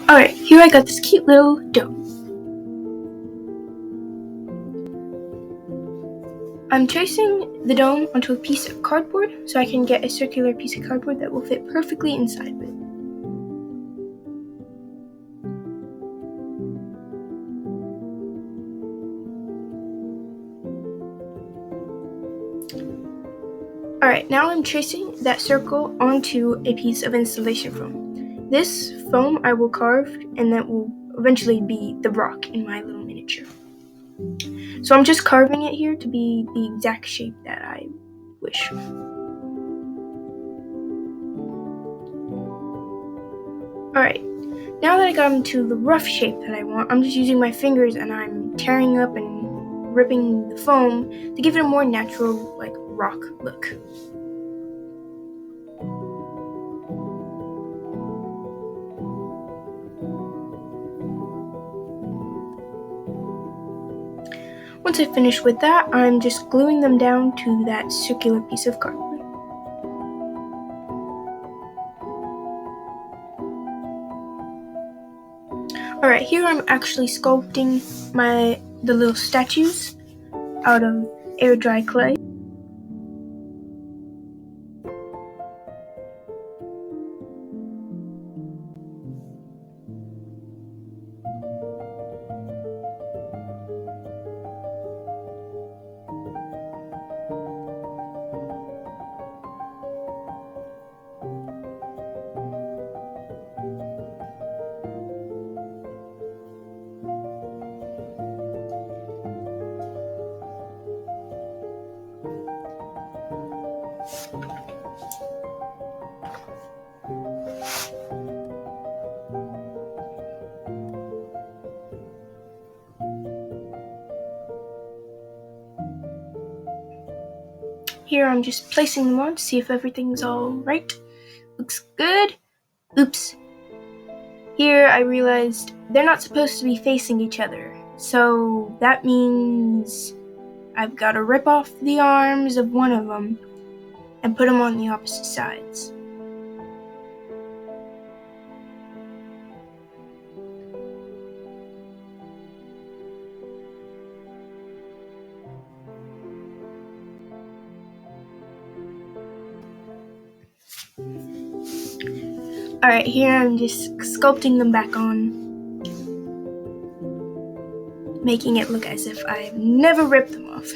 Alright, here I got this cute little dome. I'm tracing the dome onto a piece of cardboard so I can get a circular piece of cardboard that will fit perfectly inside of it. Alright, now I'm tracing that circle onto a piece of insulation foam. This foam I will carve, and that will eventually be the rock in my little miniature. So I'm just carving it here to be the exact shape that I wish. Alright, now that I got into the rough shape that I want, I'm just using my fingers and I'm tearing up and ripping the foam to give it a more natural, rock look. Once I finish with that, I'm just gluing them down to that circular piece of cardboard. Alright, here I'm actually sculpting the little statues out of air dry clay. Here I'm just placing them on to see if everything's all right. Looks good. Oops. Here I realized they're not supposed to be facing each other. So that means I've got to rip off the arms of one of them and put them on the opposite sides. Alright, here I'm just sculpting them back on, making it look as if I've never ripped them off.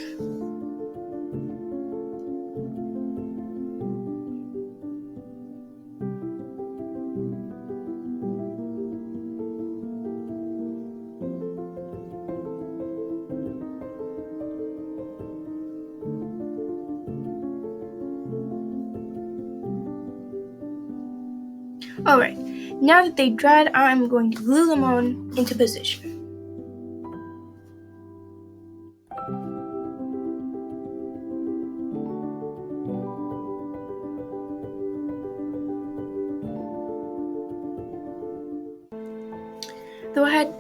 Alright, now that they've dried, I'm going to glue them on into position. Though I had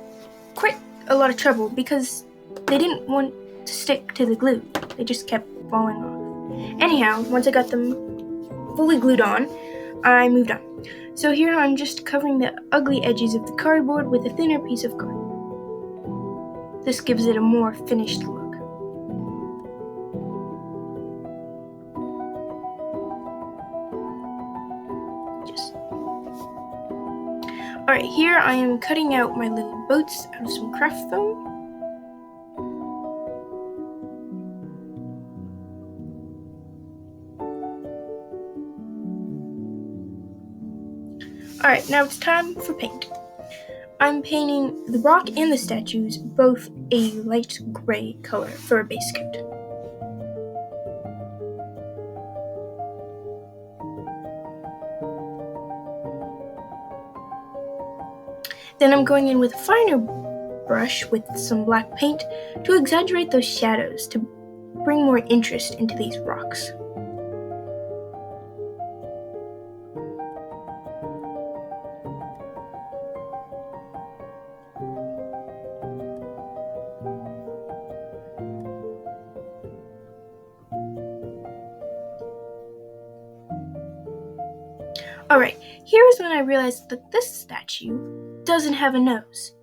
quite a lot of trouble because they didn't want to stick to the glue. They just kept falling off. Anyhow, once I got them fully glued on, I moved on. So here I'm just covering the ugly edges of the cardboard with a thinner piece of cardboard. This gives it a more finished look. Alright, here I am cutting out my little boats out of some craft foam. Alright, now it's time for paint. I'm painting the rock and the statues both a light gray color for a base coat. Then I'm going in with a finer brush with some black paint to exaggerate those shadows to bring more interest into these rocks. Alright, here is when I realized that this statue doesn't have a nose.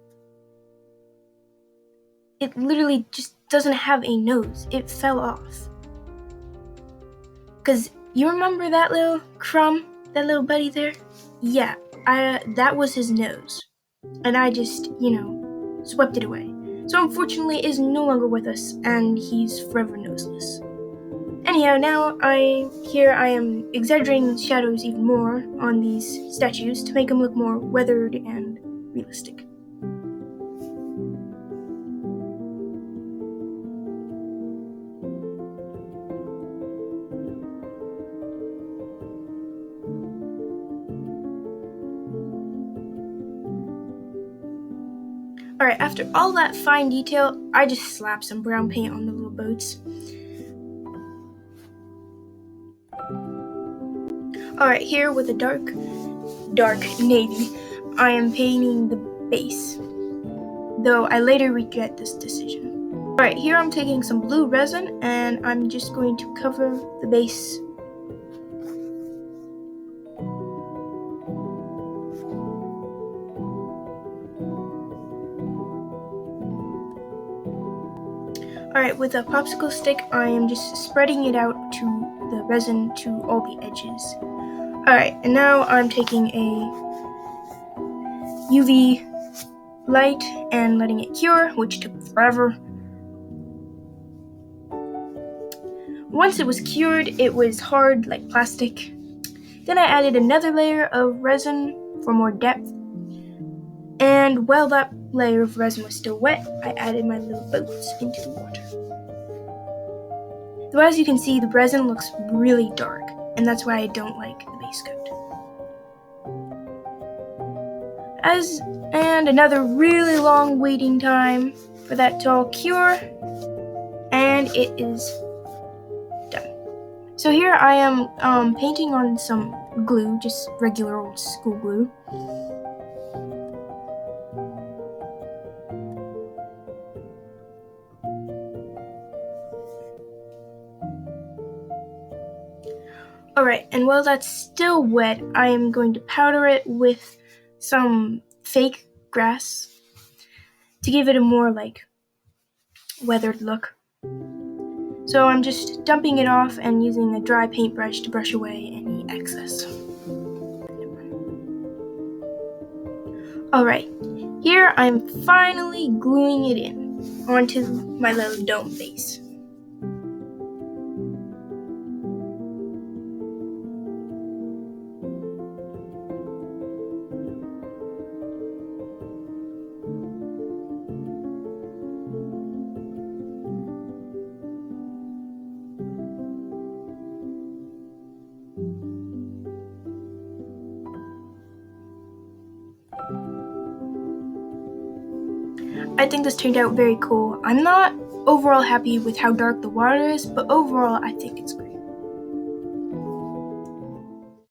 It literally just doesn't have a nose. It fell off. Cause you remember that little crumb, that little buddy there? Yeah, that was his nose. And I just, swept it away. So unfortunately it is no longer with us, and he's forever noseless. Anyhow, now I am exaggerating the shadows even more on these statues to make them look more weathered and realistic. Alright, after all that fine detail, I just slapped some brown paint on the little boats. Alright, here with a dark navy, I am painting the base, though I later regret this decision. Alright, here I'm taking some blue resin and I'm just going to cover the base. Alright, with a popsicle stick, I am just spreading it out to the resin to all the edges. Alright, and now I'm taking a UV light and letting it cure, which took forever. Once it was cured, it was hard like plastic. Then I added another layer of resin for more depth. And while that layer of resin was still wet, I added my little boats into the water. Though as you can see, the resin looks really dark, and that's why I don't like the base coat. And another really long waiting time for that to all cure, and it is done. So here I am painting on some glue, just regular old school glue. Alright, and while that's still wet, I am going to powder it with some fake grass to give it a more weathered look. So I'm just dumping it off and using a dry paintbrush to brush away any excess. Alright, here I'm finally gluing it in onto my little dome base. I think this turned out very cool. I'm not overall happy with how dark the water is, but overall I think it's great.